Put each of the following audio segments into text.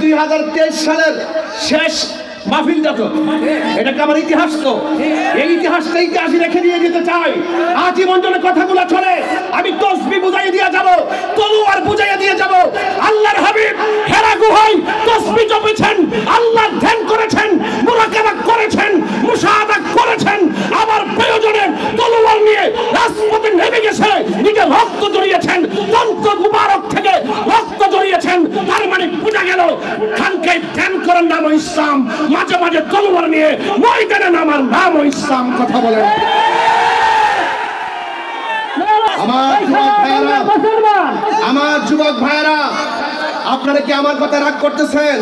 2023 সালের শেষ মাহফিল যত এটাকে আমার ইতিহাস, তো এই ইতিহাসটা ইতিহাসে রেখে দিয়ে যেতে চাই। আজীবন জন্য কথাগুলো চলে, আমি তসবিহ বুঝাইয়ে দিয়ে যাব, তলোয়ার বুঝাইয়ে দিয়ে যাব। আল্লাহর হাবিব হেরা গুহায় তসবিহ জপেছেন, আল্লাহর ধ্যান করেছেন, মুরাকাবা করেছেন, মুশাহাদা করেছেন, আবার প্রয়োজনে তলোয়ার নিয়ে রাজপথে নেমে গেছে, নিজে রক্ত জড়িয়েছেন, দন্ত মুবারক থেকে রক্ত জড়িয়েছেন। তার মানে বোঝা গেল খানকায় ধ্যান করার নাম ইসলাম, মাঝে মাঝে তলোয়ার নিয়ে ময়দানে নামার নাম ইসলাম। কথা বলেন। আমার যুবক ভাইরা, আপনারা কি আমার কথা রাগ করতেছেন?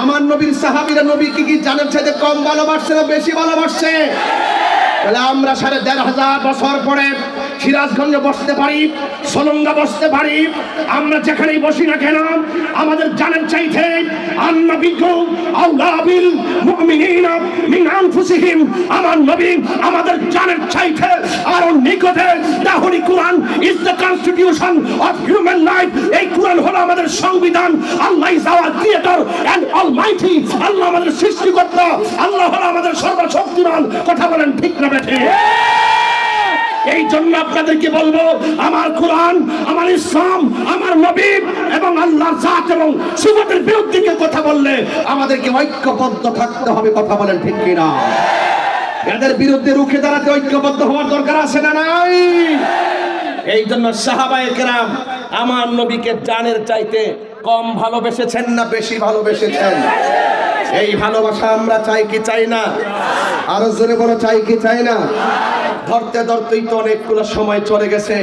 আমার নবীর সাহাবীরা নবীকে কি জানেন চাইতে কম ভালোবাসছে না বেশি ভালোবাসছে? তাহলে আমরা 1500 বছর পরে সিরাজগঞ্জে বসতে পারি, সোলঙ্গা বসতে পারি, আমরা যেখানেই বসি না কেন আমাদের জানের চাইতে আন্নবিগু আউলাবিল মুমিনিনা মিন আনফুসিহিম, আমার নবী আমাদের জানের চাইতে আরো নিকটে। তাহলে Quran is the constitution of human life. এই কোরআন হলো আমাদের সংবিধান। Allah is our creator and almighty. আল্লাহ আমাদের সৃষ্টিকর্তা, আল্লাহ হলো আমাদের সর্বশক্তিমান। কথা বলেন ঠিক না বেঠে? এই জন্য আপনাদেরকে বলবো, আমার কোরআন, আমার ইসলাম, আমার নবী এবং আল্লাহর জাত এবং সিফাতের বিরুদ্ধে কথা বললে আমাদেরকে ঐক্যবদ্ধ থাকতে হবে। কথা বলেন ঠিক কিনা? এদের বিরুদ্ধে রুখে দাঁড়াতে ঐক্যবদ্ধ হওয়ার দরকার আছে না নাই? এই জন্য সাহাবায়ে কেরাম আমার নবীকে জানের চাইতে কম ভালোবেসেছেন না বেশি ভালোবেসেছেন? এই ভালোবাসা আমরা চাই কি চাই না? আরো জোরে বলো, চাই কি চাই না? ধরতে ধরতেই তো অনেকগুলো সময় চলে গেছে,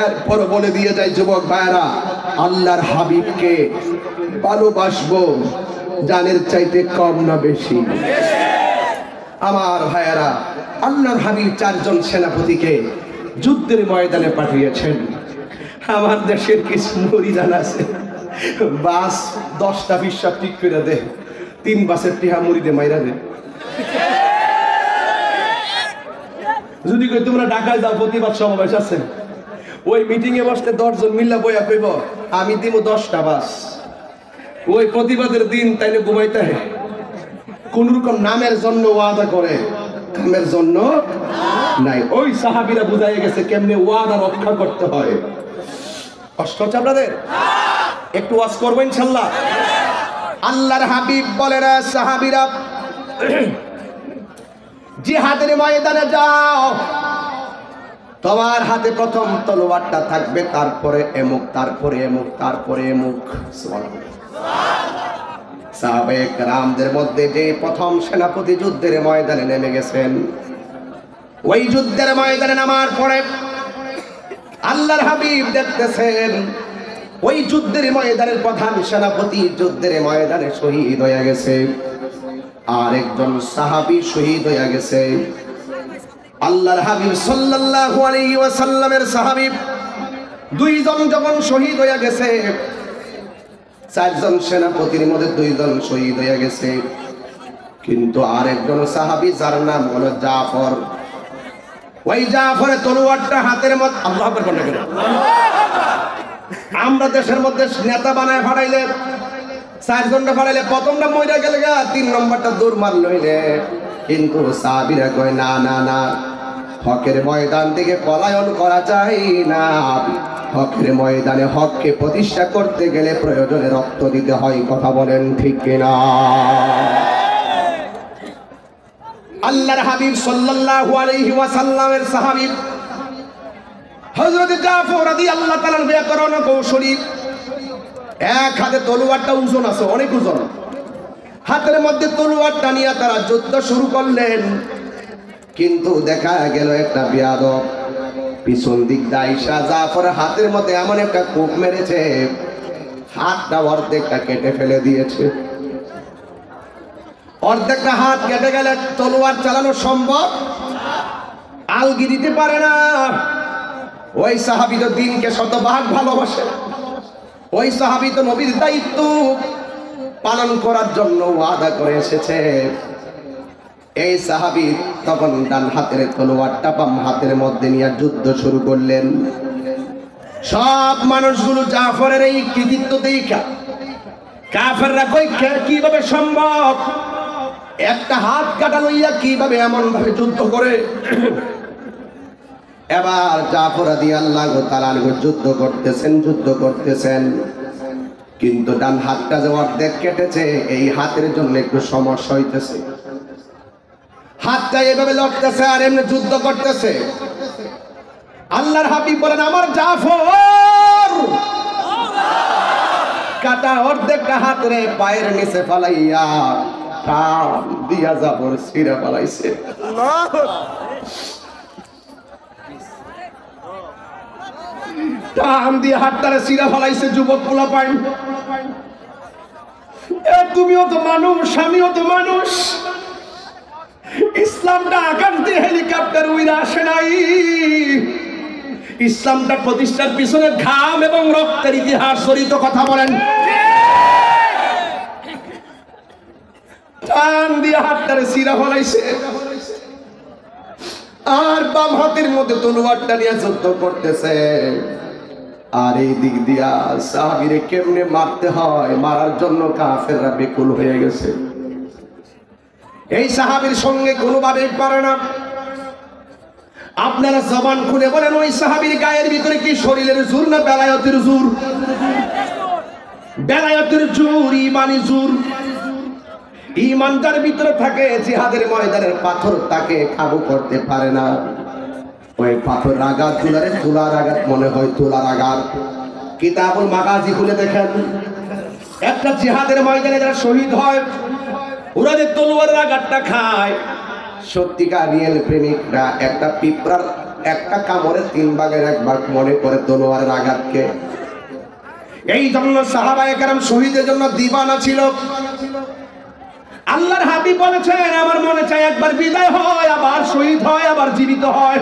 এরপর বলে দিয়ে যায় যুবক ভাইরা, আল্লাহর হাবিবকে ভালোবাসবো জানের চাইতে কম না বেশি? আমার ভাইয়েরা, আল্লাহর হাবিব 4 জন সেনাপতিকে যুদ্ধের ময়দানে পাঠিয়েছেন। আমার দেশের কিছু মুরিদান আছে, বাস 10টা 20টা ঠিক করে দে, 3 বাসের টিহা মুড়িদে মাইরা দে। যদি কই তোমরা ঢাকায় যাও, প্রতিবাদ সমাবেশ আছে, ওই মিটিং এ বসতে 10 জন মিল্লা বইয়া কইব আমি দিব 10টা বাস, ওই প্রতিবাদের দিন তাইলে ঘুমাইতে হয়। কোন রকম নামের জন্য ওয়াদা করে, কামের জন্য নাই। ওই সাহাবীরা বুঝাই গেছে কেমনে ওয়াদা রক্ষা করতে হয়। কষ্ট হচ্ছে আপনাদের? একটু ওয়াজ করবো ইনশাআল্লাহ। আল্লাহর হাবিব বলেন, সাহাবীরা জিহাদের ময়দানে যাও, তোমার হাতে প্রথম তলোয়ারটা থাকবে, তারপরে এমুক, তারপরে এমুক, তারপরে এমুক। সাহাবায়ে কেরামদের মধ্যে যে প্রথম সেনাপতি যুদ্ধের ময়দানে নেমে গেছেন, ওই যুদ্ধের ময়দানে নামার পরে আল্লাহর হাবিব দেখতেছেন ওই যুদ্ধের ময়দানের প্রধান সেনাপতি যুদ্ধের ময়দানে শহীদ হয়ে গেছে, আর একজন সাহাবী শহীদ হয়ে গেছে। আল্লাহর হাবিব সাল্লাল্লাহু আলাইহি ওয়াসাল্লামের সাহাবী 2 জন যখন শহীদ হয়ে গেছে, 4 জন সেনাপতির মধ্যে 2 জন শহীদ হয়ে গেছে, কিন্তু আরেকজন সাহাবী যার নাম হলো জাফর, ওই জাফরের তলোয়ারটা হাতের মধ্যে, আল্লাহু আকবার বলেন কেন? আমরা দেশের মধ্যে নেতা বানায় ফাড়াইলে 4 জনটা ফাড়াইলে প্রথমটা মইরা গেলে, 3 নম্বরটা দৌড় মার লইলে, কিন্তু সাহাবীরা কয় না না না, হকের ময়দান থেকে পলায়ন করা যায় না। হকের ময়দানে হককে প্রতিষ্ঠা করতে গেলে প্রয়োজনে রক্ত দিতে হয়। কথা বলেন ঠিক কিনা? আল্লাহর হাবিব সাল্লাল্লাহু আলাইহি ওয়াসাল্লামের সাহাবী হযরত জাফর রাদিয়াল্লাহু তাআলার ব্যাকরণ কৌশলী, এক হাতে তলোয়ারটা ওজন আছে, অনেক ওজন, হাতের মধ্যে তলোয়ারটা নিয়ে তারা যুদ্ধ শুরু করলেন। কিন্তু দেখা গেল একটা বেয়াদব পিছন দিক দাইসা জাফরের হাতের মধ্যে এমন একটা কোপ মেরেছে, হাতটা অর্ধেকটা কেটে ফেলে দিয়েছে। অর্ধেকটা হাত কেটে গেলে তলোয়ার চালানো সম্ভব? আলগি দিতে পারে না। ওই সাহাবী তো দিনকে শতভাগ ভালোবাসে, ওই সাহাবী তো নবীর দায়িত্ব পালন করার জন্য ওয়াদা করে এসেছে। এই সাহাবী তখন ডান হাতের তলোয়ারটা বাম হাতের মধ্যে নিয়ে যুদ্ধ শুরু করলেন। সব মানুষগুলো জাফরের এই কৃতিত্ব দেখা কাফেররা কই কিভাবে সম্ভব, একটা হাত কাটা লইয়া কিভাবে এমন ভাবে যুদ্ধ করে। এবার জাফর রাদিয়াল্লাহু তাআলা আনহু যুদ্ধ করতেছেন, কিন্তু ডান হাতটা যে অর্ধেক কেটেছে, এই হাতের জন্য একটু সমস্যা হইতেছে। হাতটা এভাবে লড়তেছে আর এমনি যুদ্ধ করতেছে। আল্লাহর হাবিব বলেন, আমার জাফর কাটা অর্ধেকটা হাতের পায়ের নিচে ফালাইয়া টান দিয়া জাফর ছিঁড়ে ফালাইছে। টান দিয়ে হাতটারে ছিঁড়ে ফালাইছে। যুবক পোলাপান, তুমিও তো মানুষ, আমিও তো মানুষ। ইসলামটা আকাশ দিয়ে হেলিকপ্টার উইরা আসে নাই। ইসলামটা প্রতিষ্ঠার পিছনে ঘাম এবং রক্তের ইতিহাস জড়িত। কথা বলেন। টান দিয়ে হাতটারে ছিঁড়ে ফলাইছে, আর বাম হাতের মধ্যে তলোয়ারটা নিয়ে যুদ্ধ করতেছে। আর এই দিক দিয়া সাহাবীরে কেমনে মারতে হয়, মারার জন্য কাফেররা বেকুল হয়ে গেছে। এই সাহাবীর সঙ্গে কোনোভাবেই পারে না। আপনারা জবান খুলে বলেন, ওই সাহাবীর গায়ের ভিতরে কি শরীরের জোর না বেলায়েতের জোর? বেলায়েতের জোর, ইমানি জোর। ইমানটার ভিতরে থাকে, জিহাদের ময়দানের পাথর তাকে কাবু করতে পারে না। ওই পাথর আঘাত গুলারে তুলার আঘাত মনে হয়, তুলার আঘাত। কিতাবুল মাগাজি খুলে দেখেন, একটা জিহাদের ময়দানে যারা শহীদ হয়, ওরা যে তলোয়ারের আঘাতটা খায়, সত্যিকার রিয়েল প্রেমিকরা একটা পিঁপড়ার একটা কামড়ে 3 ভাগের 1 ভাগ মনে করে তলোয়ারের আঘাতকে। এই জন্য সাহাবায়ে কেরাম শহীদের জন্য দিবানা ছিল। আল্লাহর হাবিব বলেছেন, আমার মনে চায় একবার বিদায় হয়, আবার শহীদ হয়, আবার জীবিত হয়।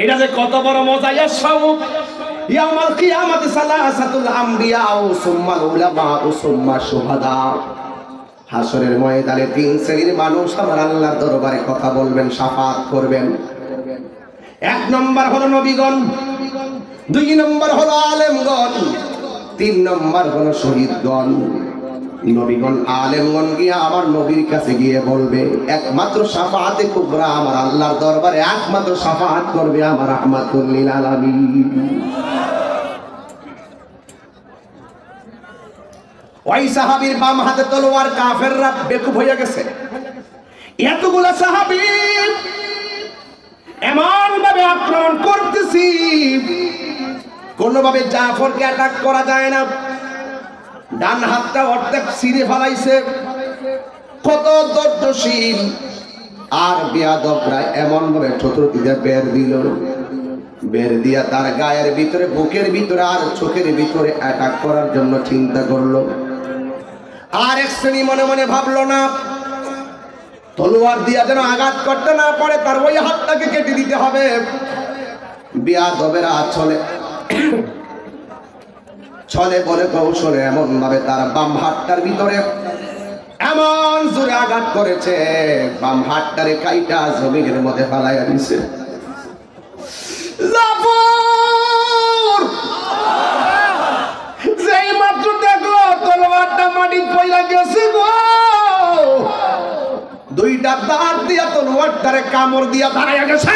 এটা যে কত বড় মজা। ইয়াউমাল কিয়ামাতি সালাসাতুল আমবিয়া ও সুম্মাল উলামা ও সুম্মা শুহাদা। হাসরের ময়দানে 3 শ্রেণীর মানুষ আমার আল্লাহর দরবারে কথা বলবেন, শাফাআত করবেন। 1 নম্বর হলো নবীগণ, 2 নম্বর হলো আলেমগণ, 3 নম্বর হলো শহীদগণ। নবীগণ আলেমগণ গিয়ে আমার নবীর কাছে গিয়ে বলবে, একমাত্র শাফাআতে কুবরা আমার আল্লাহর দরবারে একমাত্র শাফাআত করবে আমার রাহমাতুল লিল আলামিন। ওই সাহাবীর বাম হাতে তলোয়ার, কাফেররা বেকুব হয়ে গেছে। এতগুলা সাহাবী এমন ভাবে আক্রমণ করতেছি, কোনোভাবে জাফরকে অ্যাটাক করা যায় না। ডান হাতটা অর্ধেক ছিঁড়ে ফেলাইছে। কত ধৈর্যশীল আর বেয়াদবরা এমন ভাবে চতুর্দিকে বের দিল, বের দিয়া তার গায়ের ভিতরে, বুকের ভিতরে আর চোখের ভিতরে অ্যাটাক করার জন্য চিন্তা করলো। আর এক শ্রেণী মনে মনে ভাবলো না, তলোয়ার দিয়া যেন আঘাত করতে না পারে, তার ওই হাতটাকে কেটে দিতে হবে। বেয়াদবেরা ছলে বলে কৌশলে এমন ভাবে তার বাম হাতটার ভিতরে এমন জোরে আঘাত করেছে, বাম হাতটারে কাইটা জমিনের মধ্যে ফেলাইয়া দিছে। জাফর যেই মাত্র দেখলো তলোয়ারটা মাটি পইলা গেছে গো, 2টা দাঁত দিয়া তলোয়ারটারে কামড় দিয়া দাঁড়াইয়া গেছে।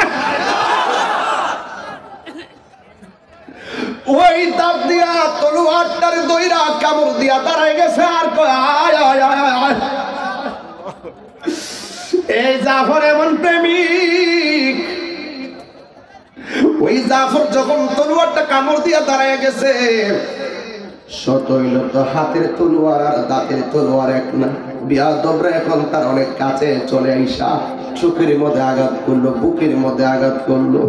ওই দাঁত দিয়া তলোয়ারটারে দইরা কামড় দিয়া দাঁড়াই গেছে। আর কয়, আয় আয় আয় আয়। এই জাফর এমন প্রেমিক। ওই জাফর যখন তলোয়ারটা কামড় দিয়া দাঁড়ায় গেছে, শত হইল তো হাতের তলোয়ার আর দাঁতের তলোয়ার এক না। বেয়াদবরা এখন তার অনেক কাছে চলে আইসা চোখের মধ্যে আঘাত করলো, বুকের মধ্যে আঘাত করলো,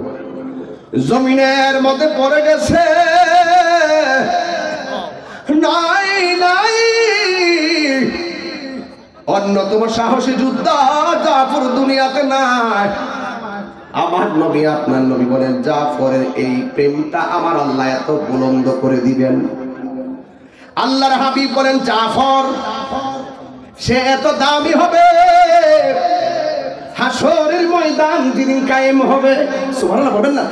জমিনের মধ্যে পড়ে গেছে। নাই নাই, অন্যতম সাহসী যোদ্ধা জাফর দুনিয়াতে নাই। আমার নবী, আপনার নবী বলেন, জাফরের এই প্রেমটা আমার আল্লাহ এত বুলন্দ করে দিবেন। আল্লাহর হাবিব বলেন, জাফর সে এত দামি হবে, হাসরের ময়দান যিনি কায়েম হবে। সুবহানাল্লাহ বলবেন না?